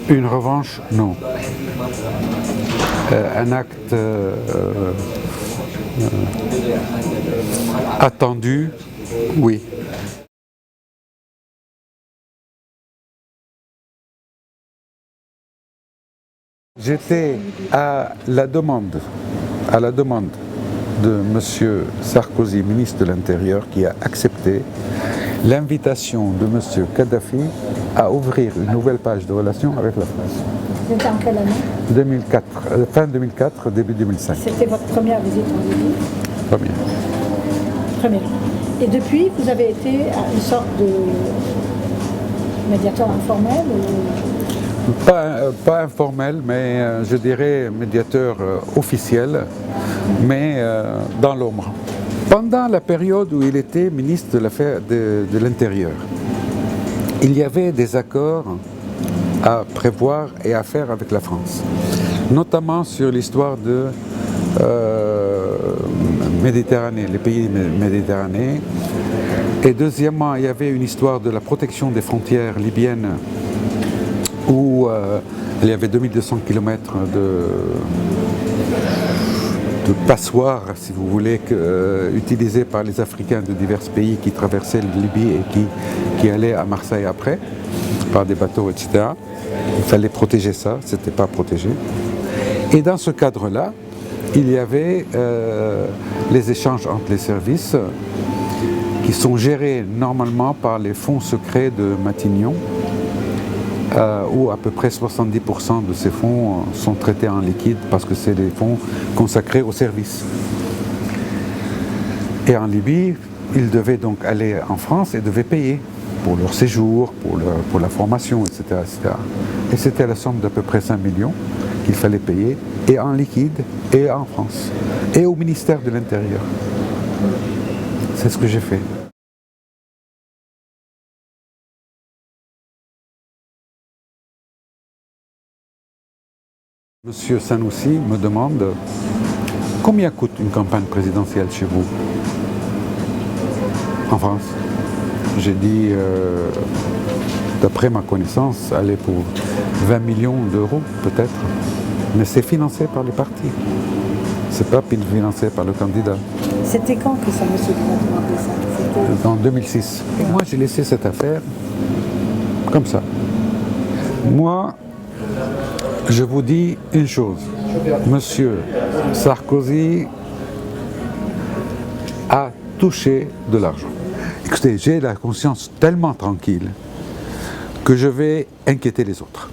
Une revanche, non. Un acte attendu, oui. J'étais à la demande de M. Sarkozy, ministre de l'Intérieur, qui a accepté l'invitation de M. Kadhafi à ouvrir une nouvelle page de relations avec la France. C'était en quelle année? 2004, fin 2004, début 2005. C'était votre première visite en Libye? Première. Et depuis, vous avez été une sorte de médiateur informel ou... Pas informel, mais je dirais médiateur officiel, mais dans l'ombre. Pendant la période où il était ministre de l'Intérieur, il y avait des accords à prévoir et à faire avec la France, notamment sur l'histoire de Méditerranée, les pays méditerranéens. Et deuxièmement, il y avait une histoire de la protection des frontières libyennes où il y avait 2200 km de passoires, si vous voulez, utilisées par les Africains de divers pays qui traversaient la Libye et qui allaient à Marseille après, par des bateaux, etc. Il fallait protéger ça, c'était pas protégé. Et dans ce cadre-là, il y avait les échanges entre les services qui sont gérés normalement par les fonds secrets de Matignon, où à peu près 70% de ces fonds sont traités en liquide parce que c'est des fonds consacrés aux services. Et en Libye, ils devaient donc aller en France et devaient payer pour leur séjour, pour la formation, etc., etc. Et c'était la somme d'à peu près 5 millions qu'il fallait payer, et en liquide, et en France, et au ministère de l'Intérieur. C'est ce que j'ai fait. Monsieur Sanoussi me demande combien coûte une campagne présidentielle chez vous en France. J'ai dit, d'après ma connaissance, elle est pour 20 millions d'euros peut-être, mais c'est financé par les partis. C'est pas financé par le candidat. C'était quand que Sanoussi vous a demandé ça? En 2006. Et moi, j'ai laissé cette affaire comme ça. Moi, je vous dis une chose. Monsieur Sarkozy a touché de l'argent. Écoutez, j'ai la conscience tellement tranquille que je vais inquiéter les autres.